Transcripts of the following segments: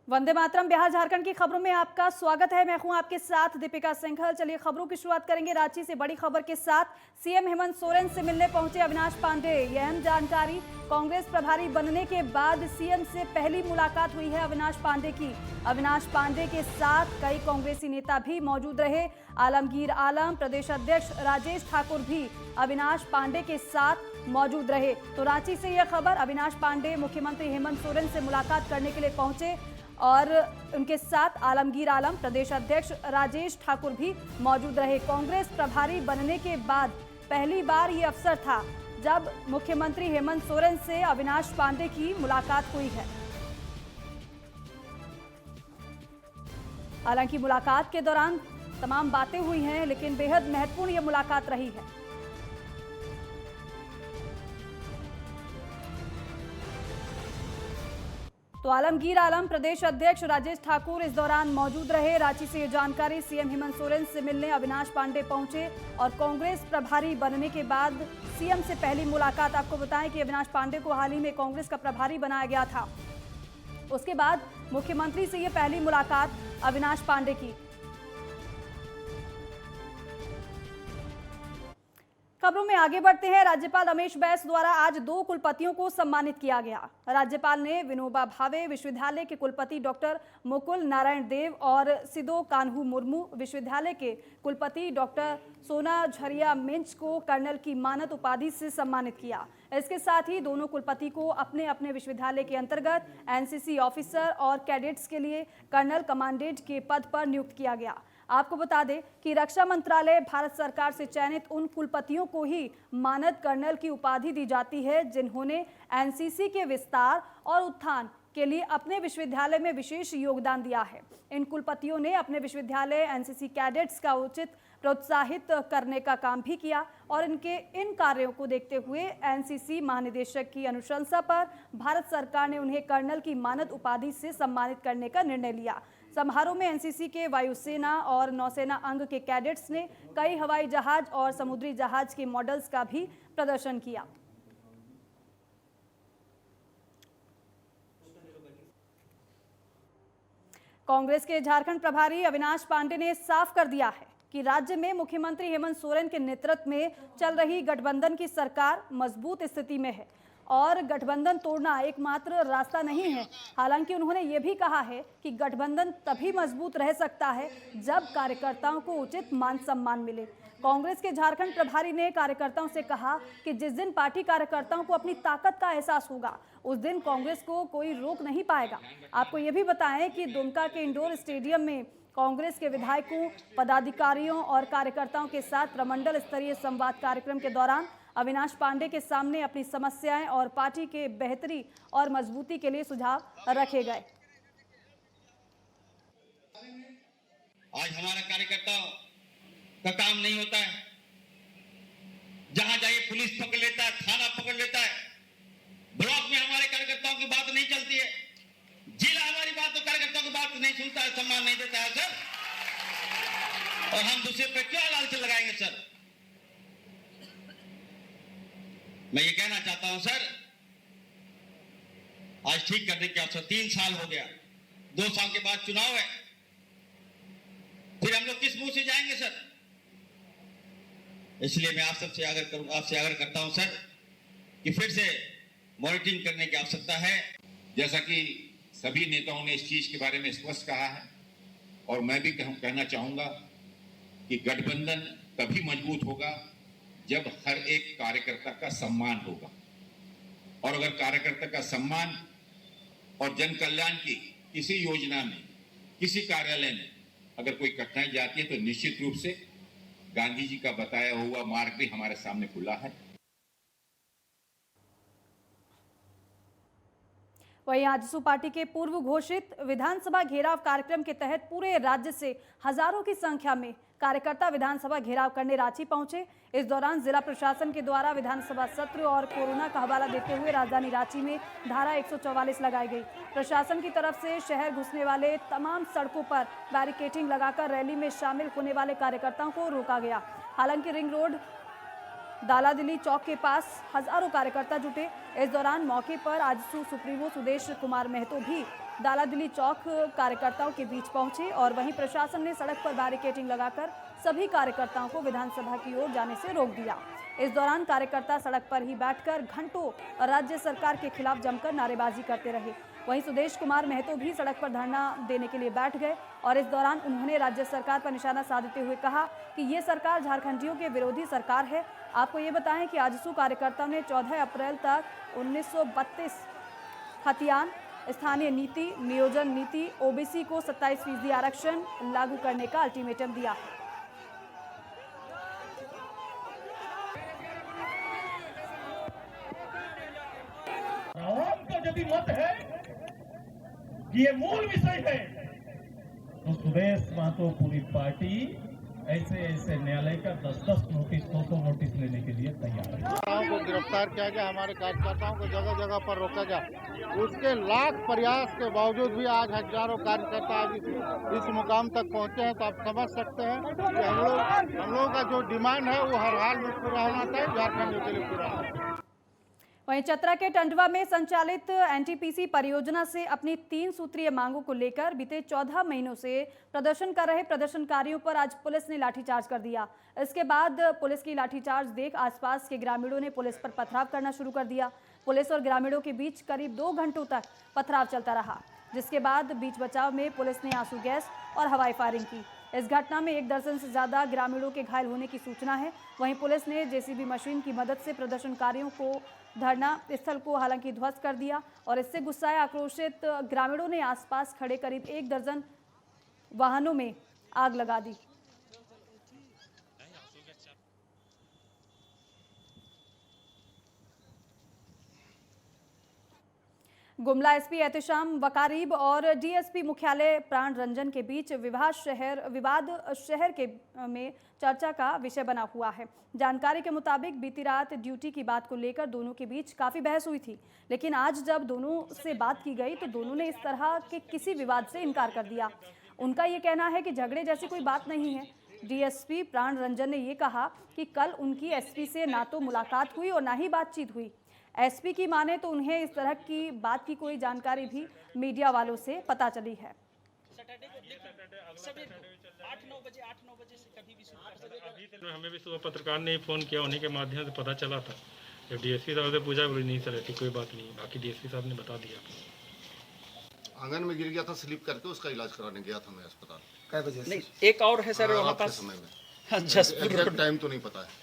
वंदे मातरम। बिहार झारखंड की खबरों में आपका स्वागत है। मैं हूं आपके साथ दीपिका सिंघल। चलिए खबरों की शुरुआत करेंगे रांची से बड़ी खबर के साथ। सीएम हेमंत सोरेन से मिलने पहुंचे अविनाश पांडे। यह अहम जानकारी। कांग्रेस प्रभारी बनने के बाद सीएम से पहली मुलाकात हुई है अविनाश पांडे की। अविनाश पांडे के साथ कई कांग्रेसी नेता भी मौजूद रहे। आलमगीर आलम, प्रदेश अध्यक्ष राजेश ठाकुर भी अविनाश पांडे के साथ मौजूद रहे। तो रांची से यह खबर, अविनाश पांडे मुख्यमंत्री हेमंत सोरेन से मुलाकात करने के लिए पहुंचे और उनके साथ आलमगीर आलम, प्रदेश अध्यक्ष राजेश ठाकुर भी मौजूद रहे। कांग्रेस प्रभारी बनने के बाद पहली बार ये अवसर था जब मुख्यमंत्री हेमंत सोरेन से अविनाश पांडे की मुलाकात हुई है। हालांकि मुलाकात के दौरान तमाम बातें हुई हैं, लेकिन बेहद महत्वपूर्ण ये मुलाकात रही है। तो आलमगीर आलम, प्रदेश अध्यक्ष राजेश ठाकुर इस दौरान मौजूद रहे। रांची से ये जानकारी। सीएम हेमंत सोरेन से मिलने अविनाश पांडे पहुंचे और कांग्रेस प्रभारी बनने के बाद सीएम से पहली मुलाकात। आपको बताएं कि अविनाश पांडे को हाल ही में कांग्रेस का प्रभारी बनाया गया था। उसके बाद मुख्यमंत्री से ये पहली मुलाकात अविनाश पांडे की। खबरों में आगे बढ़ते हैं। राज्यपाल रमेश बैस द्वारा आज 2 कुलपतियों को सम्मानित किया गया। राज्यपाल ने विनोबा भावे विश्वविद्यालय के कुलपति डॉक्टर मुकुल नारायण देव और सिदो कान्हू मुर्मू विश्वविद्यालय के कुलपति डॉक्टर सोना झरिया मिंच को कर्नल की मानद उपाधि से सम्मानित किया। इसके साथ ही दोनों कुलपति को अपने अपने विश्वविद्यालय के अंतर्गत एनसीसी ऑफिसर और कैडेट्स के लिए कर्नल कमांडेंट के पद पर नियुक्त किया गया। आपको बता दें कि रक्षा मंत्रालय भारत सरकार से चयनित उन कुलपतियों को ही मानद कर्नल की उपाधि दी जाती है जिन्होंने एनसीसी के विस्तार और उत्थान के लिए अपने विश्वविद्यालय में विशेष योगदान दिया है। इन कुलपतियों ने अपने विश्वविद्यालय एनसीसी कैडेट्स का उचित प्रोत्साहित करने का काम भी किया और इनके इन कार्यों को देखते हुए एनसीसी महानिदेशक की अनुशंसा पर भारत सरकार ने उन्हें कर्नल की मानद उपाधि से सम्मानित करने का निर्णय लिया। समारोह में एनसीसी के वायुसेना और नौसेना अंग के कैडेट्स ने कई हवाई जहाज और समुद्री जहाज के मॉडल्स का भी प्रदर्शन किया। कांग्रेस के झारखंड प्रभारी अविनाश पांडे ने साफ कर दिया है कि राज्य में मुख्यमंत्री हेमंत सोरेन के नेतृत्व में चल रही गठबंधन की सरकार मजबूत स्थिति में है और गठबंधन तोड़ना एकमात्र रास्ता नहीं है। हालांकि उन्होंने ये भी कहा है कि गठबंधन तभी मजबूत रह सकता है जब कार्यकर्ताओं को उचित मान सम्मान मिले। कांग्रेस के झारखंड प्रभारी ने कार्यकर्ताओं से कहा कि जिस दिन पार्टी कार्यकर्ताओं को अपनी ताकत का एहसास होगा उस दिन कांग्रेस को कोई रोक नहीं पाएगा। आपको ये भी बताएं कि दुमका के इंडोर स्टेडियम में कांग्रेस के विधायकों, पदाधिकारियों और कार्यकर्ताओं के साथ प्रमंडल स्तरीय संवाद कार्यक्रम के दौरान अविनाश पांडे के सामने अपनी समस्याएं और पार्टी के बेहतरी और मजबूती के लिए सुझाव रखे गए। आज हमारा कार्यकर्ताओं का काम नहीं होता है। जहां जाइए पुलिस पकड़ लेता है, थाना पकड़ लेता है। ब्लॉक में हमारे कार्यकर्ताओं की बात नहीं चलती है। जिला हमारी बात तो कार्यकर्ताओं की बात नहीं सुनता है, सम्मान नहीं देता है सर। और हम दूसरे पे क्या लालच लगाएंगे सर? मैं ये कहना चाहता हूं सर, आज ठीक करने के अवसर 3 साल हो गया, 2 साल के बाद चुनाव है, फिर हम लोग किस मुंह से जाएंगे सर? इसलिए मैं आपसे आग्रह करता हूं सर कि फिर से मॉनिटरिंग करने की आवश्यकता है। जैसा कि सभी नेताओं ने इस चीज के बारे में स्पष्ट कहा है और मैं भी कहना चाहूंगा कि गठबंधन तभी मजबूत होगा जब हर एक कार्यकर्ता का सम्मान होगा। और अगर कार्यकर्ता का सम्मान और जन कल्याण की किसी योजना में, किसी कार्यालय में अगर कोई कठिनाई जाती है तो निश्चित रूप से गांधी जी का बताया हुआ मार्ग भी हमारे सामने खुला है। वहीं आजसू पार्टी के पूर्व घोषित विधानसभा घेराव कार्यक्रम के तहत पूरे राज्य से हजारों की संख्या में कार्यकर्ता विधानसभा घेराव करने रांची पहुंचे। इस दौरान जिला प्रशासन के द्वारा विधानसभा सत्र और कोरोना का हवाला देते हुए राजधानी रांची में धारा 144 लगाई गई। प्रशासन की तरफ से शहर घुसने वाले तमाम सड़कों पर बैरिकेडिंग लगाकर रैली में शामिल होने वाले कार्यकर्ताओं को रोका गया। हालांकि रिंग रोड दालादिली चौक के पास हजारों कार्यकर्ता जुटे। इस दौरान मौके पर आजसू सुप्रीमो सुदेश कुमार महतो भी दालादिली चौक कार्यकर्ताओं के बीच पहुंचे और वहीं प्रशासन ने सड़क पर बैरिकेडिंग लगाकर सभी कार्यकर्ताओं को विधानसभा की ओर जाने से रोक दिया। इस दौरान कार्यकर्ता सड़क पर ही बैठकर घंटों राज्य सरकार के खिलाफ जमकर नारेबाजी करते रहे। वहीं सुदेश कुमार महतो भी सड़क पर धरना देने के लिए बैठ गए और इस दौरान उन्होंने राज्य सरकार पर निशाना साधते हुए कहा कि ये सरकार झारखंडियों के विरोधी सरकार है। आपको ये बताएं कि आजसू कार्यकर्ताओं ने 14 अप्रैल तक 1932 खतियान, स्थानीय नीति, नियोजन नीति, ओबीसी को 27% आरक्षण लागू करने का अल्टीमेटम दिया है। यदि मत है ये मूल विषय है तो सुदेश महतो पूरी पार्टी ऐसे न्यायालय का 10-10 नोटिस 200 नोटिस लेने के लिए तैयार है। को गिरफ्तार किया गया, हमारे कार्यकर्ताओं को जगह जगह पर रोका गया। उसके लाख प्रयास के बावजूद भी आज हजारों कार्यकर्ता आज इस मुकाम तक पहुंचे हैं। तो आप समझ सकते हैं कि हम लोगों का जो डिमांड है वो हर हाल में पूरा होना चाहिए, झारखंड के लिए पूरा होना चाहिए। वहीं चतरा के टंडवा में संचालित एनटीपीसी परियोजना से अपनी 3 सूत्रीय मांगों को लेकर बीते 14 महीनों से प्रदर्शन कर रहे प्रदर्शनकारियों पर आज पुलिस ने लाठीचार्ज कर दिया। इसके बाद पुलिस की लाठीचार्ज देख आसपास के ग्रामीणों ने पुलिस पर पथराव करना शुरू कर दिया। पुलिस और ग्रामीणों के बीच करीब 2 घंटों तक पथराव चलता रहा, जिसके बाद बीच बचाव में पुलिस ने आंसू गैस और हवाई फायरिंग की। इस घटना में 1 दर्जन से ज्यादा ग्रामीणों के घायल होने की सूचना है। वहीं पुलिस ने जेसीबी मशीन की मदद से प्रदर्शनकारियों को धरना स्थल को हालांकि ध्वस्त कर दिया और इससे गुस्साए आक्रोशित ग्रामीणों ने आसपास खड़े करीब 1 दर्जन वाहनों में आग लगा दी। गुमला एसपी एहतेशाम वकारीब और डीएसपी मुख्यालय प्राण रंजन के बीच विवाद शहर के में चर्चा का विषय बना हुआ है। जानकारी के मुताबिक बीती रात ड्यूटी की बात को लेकर दोनों के बीच काफी बहस हुई थी, लेकिन आज जब दोनों से बात की गई तो दोनों ने इस तरह के किसी विवाद से इनकार कर दिया। उनका ये कहना है कि झगड़े जैसी कोई बात नहीं है। डीएसपी प्राण रंजन ने ये कहा कि कल उनकी एसपी से ना तो मुलाकात हुई और ना ही बातचीत हुई। एसपी की माने तो उन्हें इस तरह की बात की कोई जानकारी भी मीडिया वालों से पता चली है। हमें भी सुबह पत्रकार ने फोन किया, उन्हीं के माध्यम से पता चला था। जब डीएसपी साहब से पूछा, बोली नहीं सर ऐसी कोई बात नहीं। बाकी डीएसपी साहब ने बता दिया। आंगन में गिर गया था, स्लिप करके उसका इलाज कराने गया था मैं अस्पताल। क्या वजह से? नहीं, एक और है सर वहाँ पास समय में एग्जैक्ट टाइम तो नहीं पता है।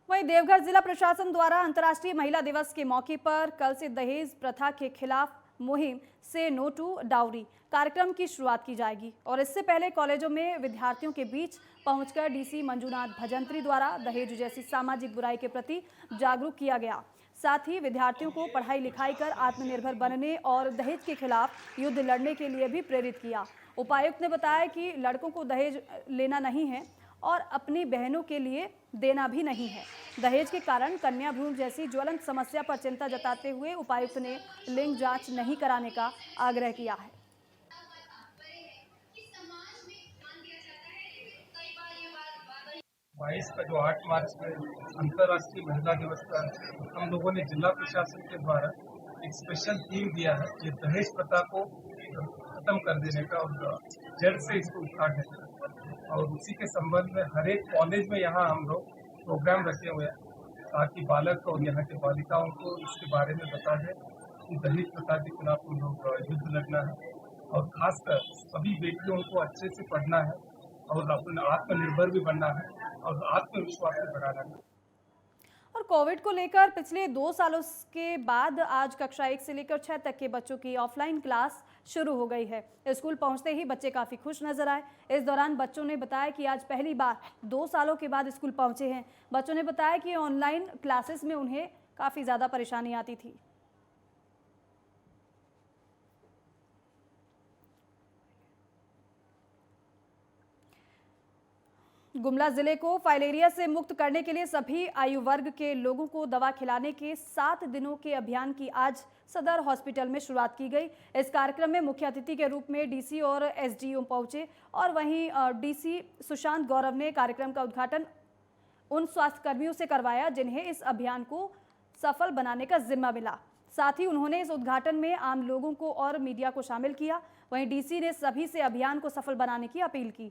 वहीं देवघर जिला प्रशासन द्वारा अंतर्राष्ट्रीय महिला दिवस के मौके पर कल से दहेज प्रथा के खिलाफ मुहिम से नो टू डाउरी कार्यक्रम की शुरुआत की जाएगी और इससे पहले कॉलेजों में विद्यार्थियों के बीच पहुंचकर डीसी मंजूनाथ भजंत्री द्वारा दहेज जैसी सामाजिक बुराई के प्रति जागरूक किया गया। साथ ही विद्यार्थियों को पढ़ाई लिखाई कर आत्मनिर्भर बनने और दहेज के खिलाफ युद्ध लड़ने के लिए भी प्रेरित किया। उपायुक्त ने बताया कि लड़कों को दहेज लेना नहीं है और अपनी बहनों के लिए देना भी नहीं है। दहेज के कारण कन्या भ्रूण जैसी ज्वलंत समस्या पर चिंता जताते हुए उपायुक्त ने लिंग जांच नहीं कराने का आग्रह किया है। 22 का जो 8 मार्च में अंतर्राष्ट्रीय महिला दिवस का हम लोगों ने जिला प्रशासन के द्वारा एक स्पेशल थीम दिया है, ये दहेज प्रथा को खत्म कर देने का और जड़ से इसको उखाड़ने का। और उसी के संबंध में हर एक कॉलेज में यहाँ हम लोग प्रोग्राम रखे हुए हैं ताकि बालक और यहाँ के बालिकाओं को इसके बारे में बता दें कि दहेज प्रथा के खिलाफ हम लोग युद्ध लड़ना है और खासकर सभी बेटियों को अच्छे से पढ़ना है और अपना आत्मनिर्भर भी बनना है और आत्मविश्वास भी बढ़ाना है। और कोविड को लेकर पिछले 2 सालों के बाद आज कक्षा 1 से लेकर 6 तक के बच्चों की ऑफलाइन क्लास शुरू हो गई है। स्कूल पहुंचते ही बच्चे काफ़ी खुश नजर आए। इस दौरान बच्चों ने बताया कि आज पहली बार 2 सालों के बाद स्कूल पहुंचे हैं। बच्चों ने बताया कि ऑनलाइन क्लासेस में उन्हें काफ़ी ज़्यादा परेशानी आती थी। गुमला जिले को फाइलेरिया से मुक्त करने के लिए सभी आयु वर्ग के लोगों को दवा खिलाने के 7 दिनों के अभियान की आज सदर हॉस्पिटल में शुरुआत की गई। इस कार्यक्रम में मुख्य अतिथि के रूप में डीसी और एसडीओ पहुंचे और वहीं डीसी सुशांत गौरव ने कार्यक्रम का उद्घाटन उन स्वास्थ्य कर्मियों से करवाया जिन्हें इस अभियान को सफल बनाने का जिम्मा मिला। साथ ही उन्होंने इस उद्घाटन में आम लोगों को और मीडिया को शामिल किया। वहीं डीसी ने सभी से अभियान को सफल बनाने की अपील की।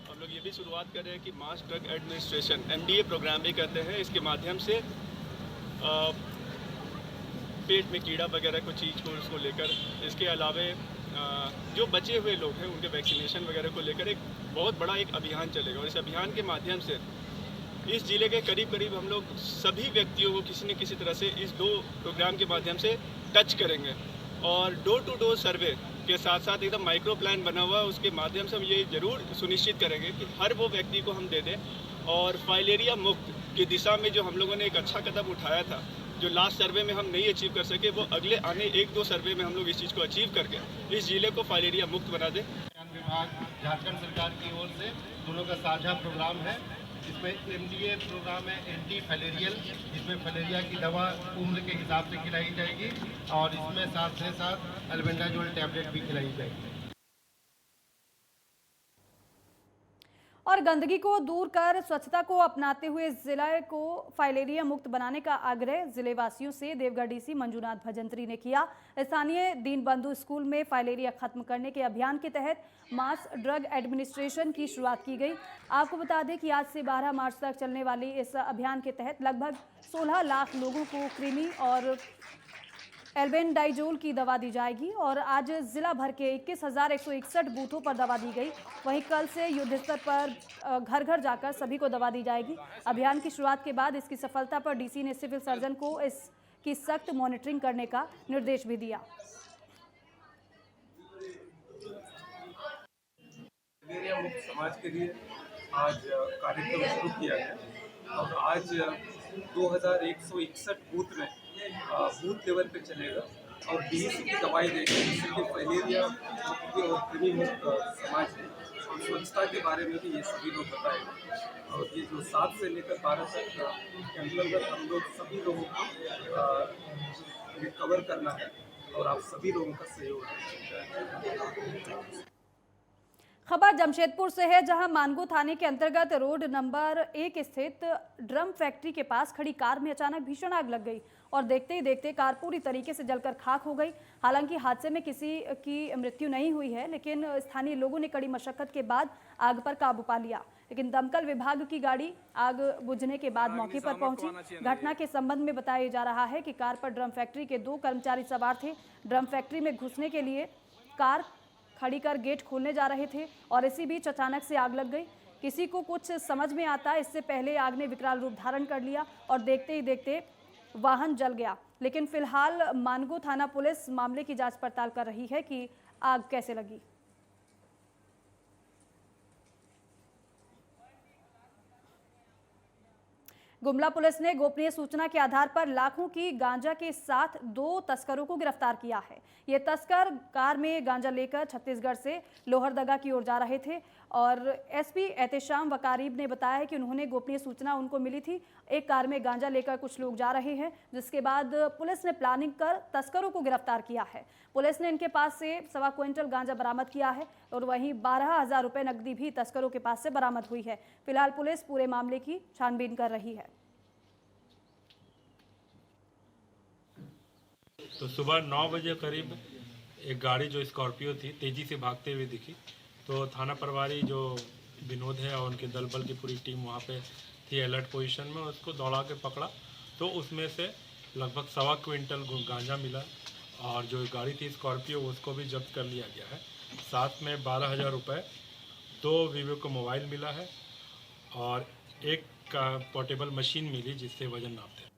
हम लोग ये भी शुरुआत कर रहे हैं कि mass drug administration MDA programme भी करते हैं। इसके माध्यम से पेट में कीड़ा वगैरह कुछ चीज़ को उसको लेकर, इसके अलावे जो बचे हुए लोग हैं उनके वैक्सीनेशन वगैरह को लेकर एक बहुत बड़ा एक अभियान चलेगा। और इस अभियान के माध्यम से इस जिले के करीब हम लोग सभी व्यक्तियों को किसी न किसी तरह से इस 2 प्रोग्राम के माध्यम से टच करेंगे। और डोर टू डोर सर्वे के साथ साथ एकदम माइक्रो प्लान बना हुआ है, उसके माध्यम से हम ये जरूर सुनिश्चित करेंगे कि हर वो व्यक्ति को हम दे दें। और फाइलेरिया मुक्त की दिशा में जो हम लोगों ने एक अच्छा कदम उठाया था, जो लास्ट सर्वे में हम नहीं अचीव कर सके, वो अगले आने 1-2 सर्वे में हम लोग इस चीज़ को अचीव करके इस जिले को फाइलेरिया मुक्त बना दें। विभाग झारखंड सरकार की ओर से दोनों का साझा प्रोग्राम है, जिसमें MDA प्रोग्राम है एंटी फैलेरियल, जिसमें फैलेरिया की दवा उम्र के हिसाब से खिलाई जाएगी और इसमें साथ ही साथ अल्बेंडाजोल टैबलेट भी खिलाई जाएगी। और गंदगी को दूर कर स्वच्छता को अपनाते हुए जिले को फाइलेरिया मुक्त बनाने का आग्रह जिले वासियों से देवगढ़ डीसी मंजूनाथ भजंत्री ने किया। स्थानीय दीनबंधु स्कूल में फाइलेरिया खत्म करने के अभियान के तहत मास ड्रग एडमिनिस्ट्रेशन की शुरुआत की गई। आपको बता दें कि आज से 12 मार्च तक चलने वाली इस अभियान के तहत लगभग 16 लाख लोगों को कृमि और एल्बेंडाजोल की दवा दी जाएगी। और आज जिला भर के 21,161 बूथों पर दवा दी गई। वहीं कल से युद्ध स्तर पर घर घर जाकर सभी को दवा दी जाएगी। अभियान की शुरुआत के बाद इसकी सफलता पर डीसी ने सिविल सर्जन को इसकी सख्त मॉनिटरिंग करने का निर्देश भी दिया। फाइलेरिया मुक्त समाज के लिए आज कार्यक्रम शुरू किया गया और आज 2161 बूथ में बूथ लेवल पे चलेगा और DEC की दवाई देगी, जिससे कि फाइलेरिया मुक्त और कृमि मुक्त समाज है। और स्वच्छता के बारे में भी ये सभी लोग बताएंगे। और ये जो 7 से लेकर 12 तक के अंतर्गत हम लोग सभी लोगों को रिकवर करना है और आप सभी लोगों का सहयोग है। खबर जमशेदपुर से है, जहां मानगो थाने के अंतर्गत रोड नंबर 1 स्थित ड्रम फैक्ट्री के पास खड़ी कार में अचानक भीषण आग लग गई और देखते ही देखते कार पूरी तरीके से जलकर खाक हो गई। हालांकि हादसे में किसी की मृत्यु नहीं हुई है, लेकिन स्थानीय लोगों ने कड़ी मशक्कत के बाद आग पर काबू पा लिया। लेकिन दमकल विभाग की गाड़ी आग बुझने के बाद मौके पर पहुंची। घटना के संबंध में बताया जा रहा है कि कार पर ड्रम फैक्ट्री के 2 कर्मचारी सवार थे। ड्रम फैक्ट्री में घुसने के लिए कार खड़ी कर गेट खोलने जा रहे थे और इसी बीच अचानक से आग लग गई। किसी को कुछ समझ में आता, इससे पहले आग ने विकराल रूप धारण कर लिया और देखते ही देखते वाहन जल गया। लेकिन फिलहाल मानगो थाना पुलिस मामले की जांच पड़ताल कर रही है कि आग कैसे लगी। गुमला पुलिस ने गोपनीय सूचना के आधार पर लाखों की गांजा के साथ 2 तस्करों को गिरफ्तार किया है। ये तस्कर कार में गांजा लेकर छत्तीसगढ़ से लोहरदगा की ओर जा रहे थे और SP एहतेशाम वकारीब ने बताया कि उन्होंने गोपनीय सूचना उनको मिली थी, एक कार में गांजा लेकर कुछ लोग जा रहे हैं, जिसके बाद पुलिस ने प्लानिंग कर तस्करों को गिरफ्तार किया है। पुलिस ने इनके पास से 1.25 क्विंटल गांजा बरामद किया है और वहीं 12,000 रुपए नकदी भी तस्करों के पास से बरामद हुई है। फिलहाल पुलिस पूरे मामले की छानबीन कर रही है। तो सुबह 9 बजे करीब एक गाड़ी जो स्कॉर्पियो थी तेज़ी से भागते हुए दिखी, तो थाना प्रभारी जो विनोद है और उनके दल बल की पूरी टीम वहाँ पे थी अलर्ट पोजीशन में। उसको दौड़ा के पकड़ा तो उसमें से लगभग 1.25 क्विंटल गांजा मिला और जो गाड़ी थी स्कॉर्पियो उसको भी जब्त कर लिया गया है। साथ में 12,000 रुपये, 2 वीवो को मोबाइल मिला है और एक पोर्टेबल मशीन मिली जिससे वजन नापते हैं।